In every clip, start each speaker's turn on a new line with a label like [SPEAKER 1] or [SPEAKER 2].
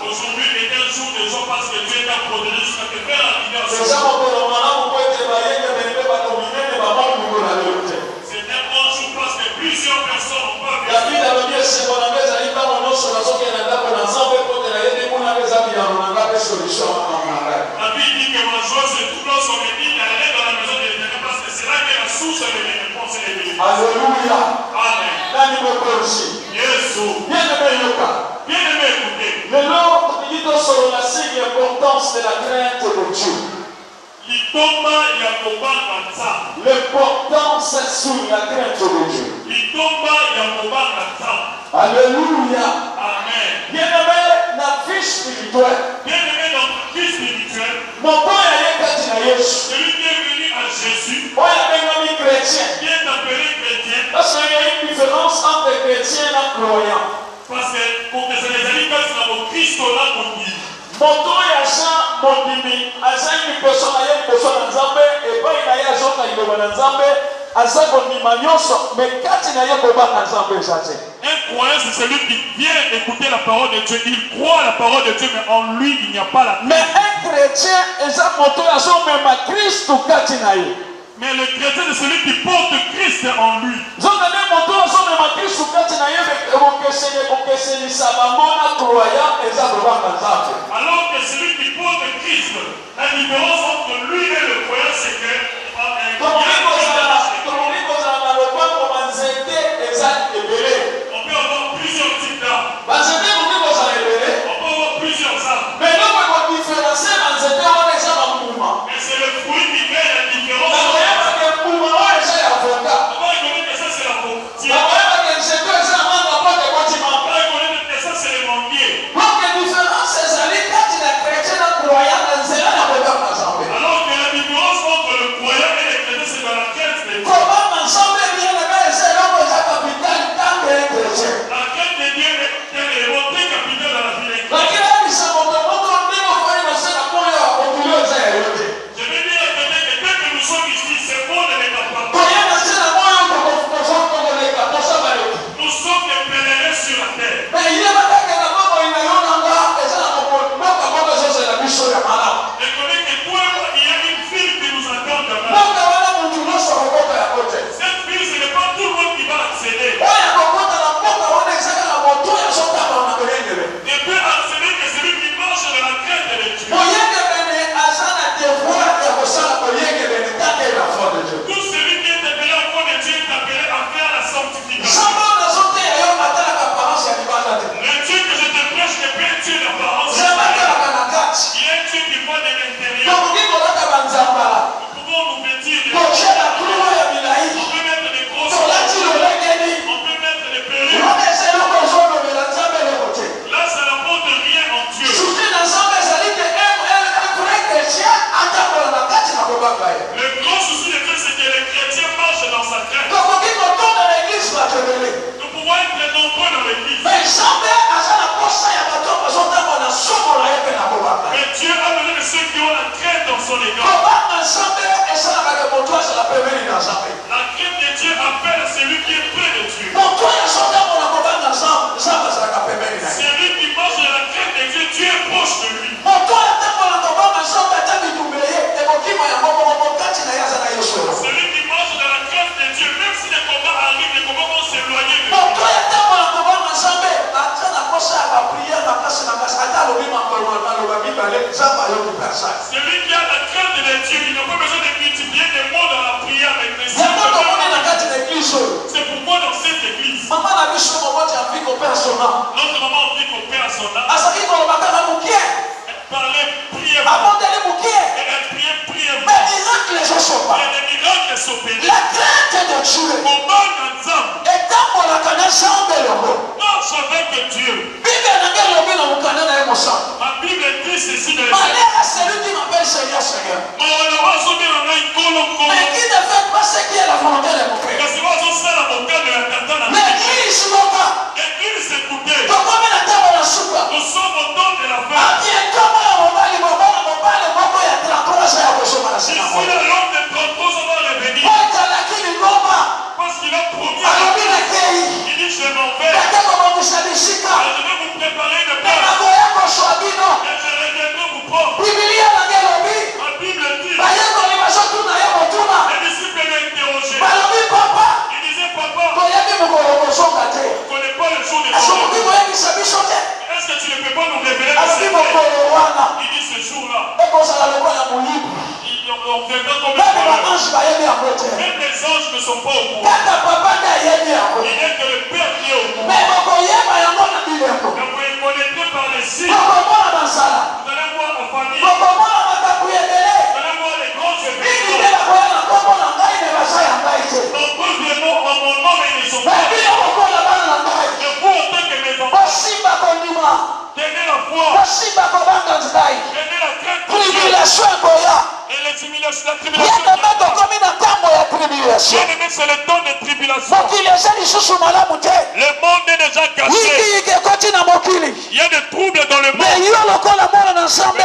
[SPEAKER 1] Aujourd'hui est un jour de joie parce que Dieu t'a protégé jusqu'à te faire arriver à ce jour. C'est un bon jour parce que plusieurs personnes ont pas vu. La Bible dit que ma joie se trouve lorsqu'on me dit d'aller dans la maison de l'Éternel parce que c'est là que la source de mes réponses et de mes réponses.
[SPEAKER 2] Alléluia.
[SPEAKER 1] Amen. Bien-aimé, écoutez.
[SPEAKER 2] L'importance de la crainte de Dieu. L'importance sur la crainte de Dieu. Alléluia.
[SPEAKER 1] Amen.
[SPEAKER 2] Bien-aimé, notre vie spirituelle.
[SPEAKER 1] Bien-aimé, notre vie spirituelle. Celui qui est venu à Jésus. Qui est appelé chrétien.
[SPEAKER 2] Parce qu'il y a une différence entre chrétien et croyant.
[SPEAKER 1] Parce que pour que ça les allie pas dans Christ là on dit.
[SPEAKER 2] Moto ya Jean Mondimi, asa une personne na Nzambe et pas ina ya zona iloba na Nzambe, asa kondima nyonso, mais kati na ye koba na Nzambe jate.
[SPEAKER 1] Un croyant c'est celui qui vient écouter la parole de Dieu, il croit à la parole de Dieu mais en lui il n'y a pas la.
[SPEAKER 2] Mais un chrétien esa moto ya so même Christ kati na ye.
[SPEAKER 1] Mais le chrétien c'est celui qui porte Christ en lui. Alors que celui qui porte Christ, la différence entre lui et le croyant c'est que on peut avoir plusieurs types d'arbres. On peut avoir plusieurs arbres. Mais c'est le fruit qui fait la différence. Celui qui a la crainte de Dieu, il n'a pas besoin de multiplier des mots dans la prière avec les signes. C'est pourquoi dans cette église, notre maman vit qu'au père à son âme. Elle parlait brièvement. Et elle priait brièvement. Et des miracles s'opéraient.
[SPEAKER 2] La crainte de Dieu
[SPEAKER 1] non, j'avais que Dieu. Ma Bible dit ceci de
[SPEAKER 2] celui qui m'appelle Seigneur.
[SPEAKER 1] Seigneur, Seigneur. Mais qui ne fait pas ce qui est la volonté de mon Père. Mais Église Loka. Tokomi na tabo na suka. Abie kama na mobali moko ya 33 ans ya kosoma na sina moja. Moja lakini ngoma. Alobi na kei. Kateko mamushabishika. Mako yako swabino. Biblia na gelobi. Bayeko ni masotuna ya motuna. Balobi papa. Toyebi mukolo songa te. Est-ce que tu ne peux pas nous révéler le secret? Il dit ce jour-là. On viendra comme même les anges ne sont pas au courant. Il n'est que le Père qui est au courant. Mais vous connaissez par les signes. Vous allez voir la famille. Vous allez voir les grands événements. Nombreux viendront en mon nom et ils ne sont pas. Et vous, en tant que mes enfants, tenez la foi. Tenez la crainte de Dieu. Et les tribulations, la tribulation. Bien-aimé, c'est le temps de tribulation. Le monde est déjà cassé. Il y a des troubles dans le monde. Mais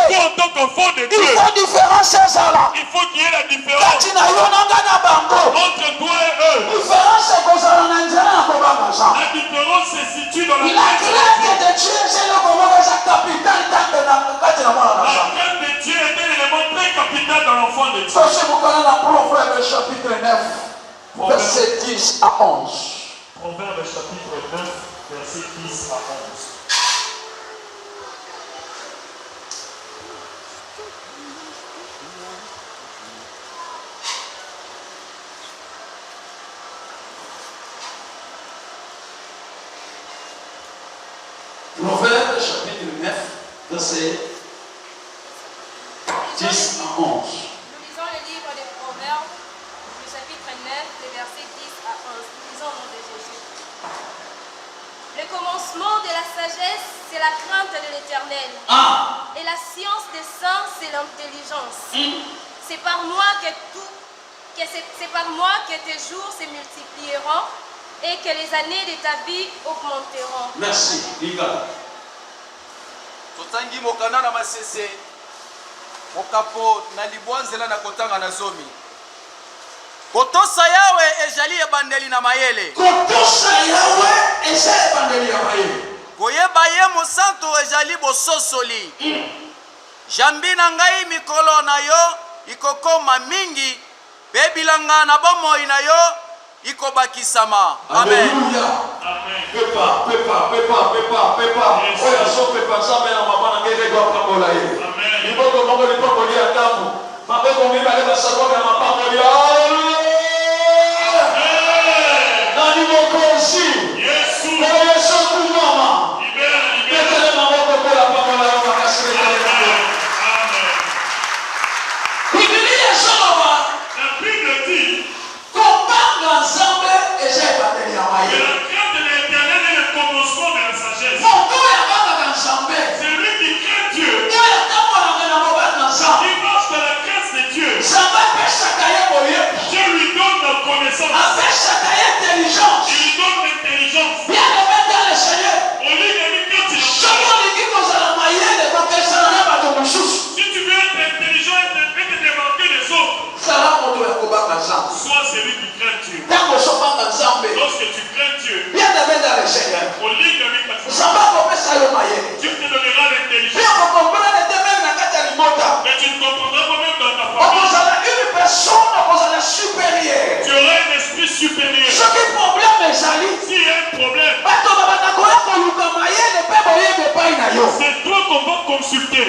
[SPEAKER 1] toi, en tant qu'enfant de Dieu, il faut qu'il y ait la différence entre toi et eux. La différence se situe dans la crainte de Dieu. La crainte de Dieu est un élément très capital dans l'enfant de Dieu. Proverbe chapitre 9, verset 10 à 11.
[SPEAKER 2] Proverbe chapitre 9, verset 10 à 11.
[SPEAKER 1] Proverbe chapitre 9, verset 10 à 11.
[SPEAKER 3] Nous lisons le livre des Proverbes, du chapitre 9, les versets 10 à 11. Nous lisons au nom de Jésus. Le commencement de la sagesse, c'est la crainte de l'Éternel. Et la science des saints, c'est l'intelligence. C'est par moi que tes jours se multiplieront et que les années de ta vie augmenteront.
[SPEAKER 1] Merci, Liga.
[SPEAKER 4] Totangi mokanda na masese mokapo na libwanzela na kotanga na zomi. Kotosa yawe ejali ebandeli na mayele.
[SPEAKER 1] Kotosa yawe ejali ebandeli na mayele.
[SPEAKER 4] Koyeba ye mosanto ejali bososoli. Jambi na ngai mikolo na yo ikokoma mingi, bebilanga na bomoi na yo ikobakisama. Amen.
[SPEAKER 1] Alléluia. Amen. Pepa. Oya so pepa nzambe na mama na ngeze kwa pambola ye. Amen. Liboko moko lipoko lia damu. Mabeko mibale basakwa na mapambo ya. Amen. Na liboko si. Yesu. Yesu kumama. Libere maboko kwa pambola ya makasiri. Amen. Biblia soma. La Bible dit combattre ensemble et j'ai battu la maille. La crainte de l'Éternel est le commencement de la sagesse. C'est lui qui craint Dieu. Il marche dans la grâce de Dieu. Dieu lui donne la connaissance. Il lui donne l'intelligence. Au lieu de lui quand il si tu veux être intelligent et te démarquer des autres, sois celui qui craint Dieu. Lorsque tu crains Dieu, au lieu de lui Dieu te donnera l'intelligence. Mais tu ne comprendras pas même dans ta famille. Tu auras un esprit supérieur. S'il y a un problème, c'est toi qu'on va consulter.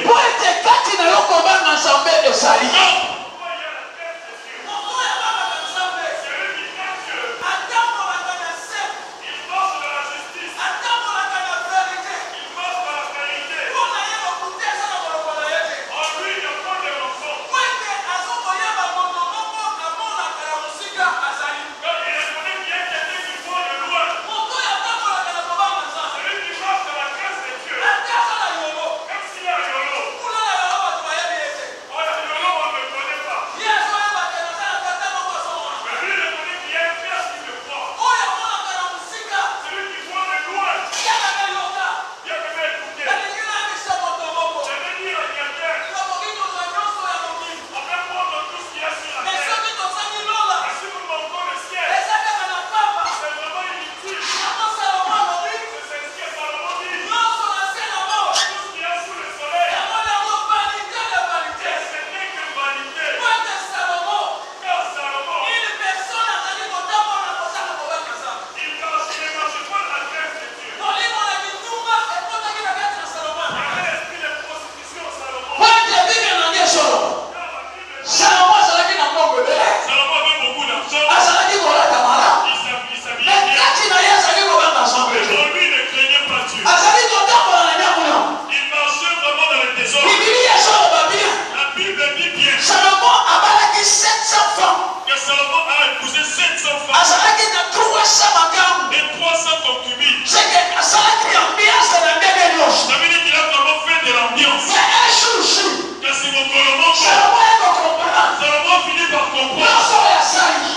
[SPEAKER 1] Salomon finit par comprendre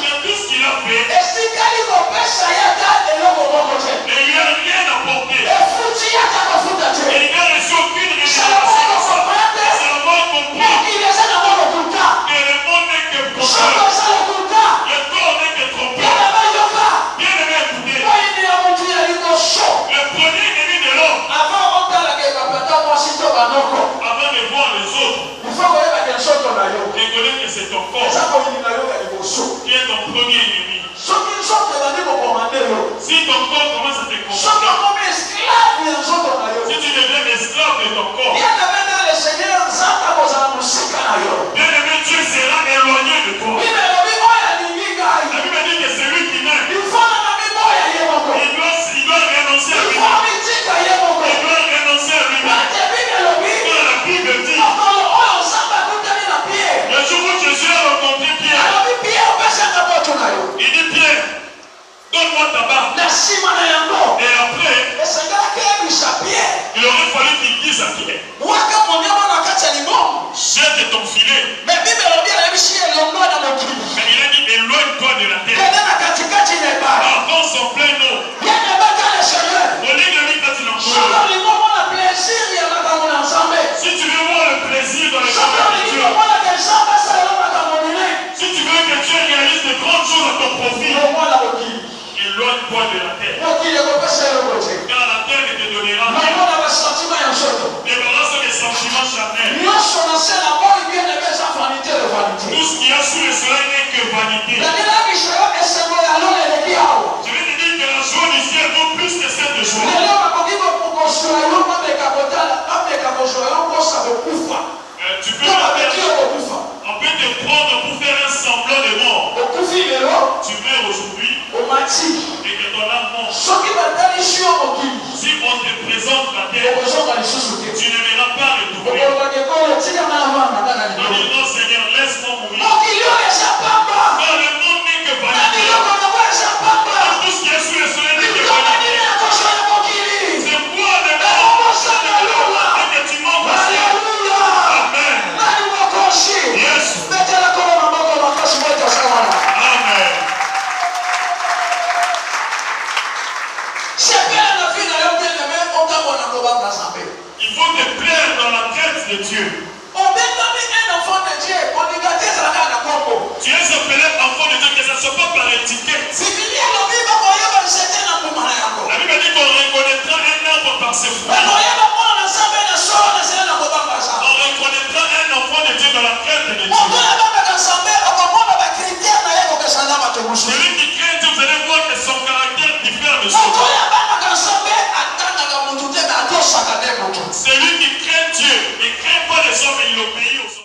[SPEAKER 1] que tout ce qu'il a fait, et il n'y a rien apporté. Et il n'a reçu aucune révélation. Salomon comprend que le monde n'est que trompeur. Le corps n'est que trompeur. Bien aimé, écoutez. Le premier ennemi de l'homme, avant de voir les autres, reconnais que c'est ton corps qui est ton premier ennemi. Si ton corps commence à te commander, si tu deviens esclave de ton corps, bien aimé, Dieu sera éloigné de toi. La Bible dit que celui qui m'aime, il doit renoncer à lui-même. Il doit renoncer à lui-même. Car la Bible dit, le jour où Jésus a rencontré Pierre, il dit Pierre, donne-moi ta barbe. Et après, il aurait fallu qu'il dise à Pierre, jette ton filet. Mais il a dit éloigne-toi de la terre. Avant son plein eau. Mon ennemi quand il en peut. Si tu veux voir le plaisir dans les choses de Dieu, si tu veux que Dieu réalise de grandes choses à ton profit, éloigne-toi de la terre. Car la terre ne te donnera rien. Débarrasse des sentiments charnels. Tout ce qu'il y a sous le soleil n'est que vanité. Je vais te dire que la joie du ciel vaut plus que celle de joie. Tu peux on peut te prendre pour faire un semblant de mort. Tu meurs aujourd'hui et que ton âme monte. Si on te présente la terre, tu ne verras pas le tourner.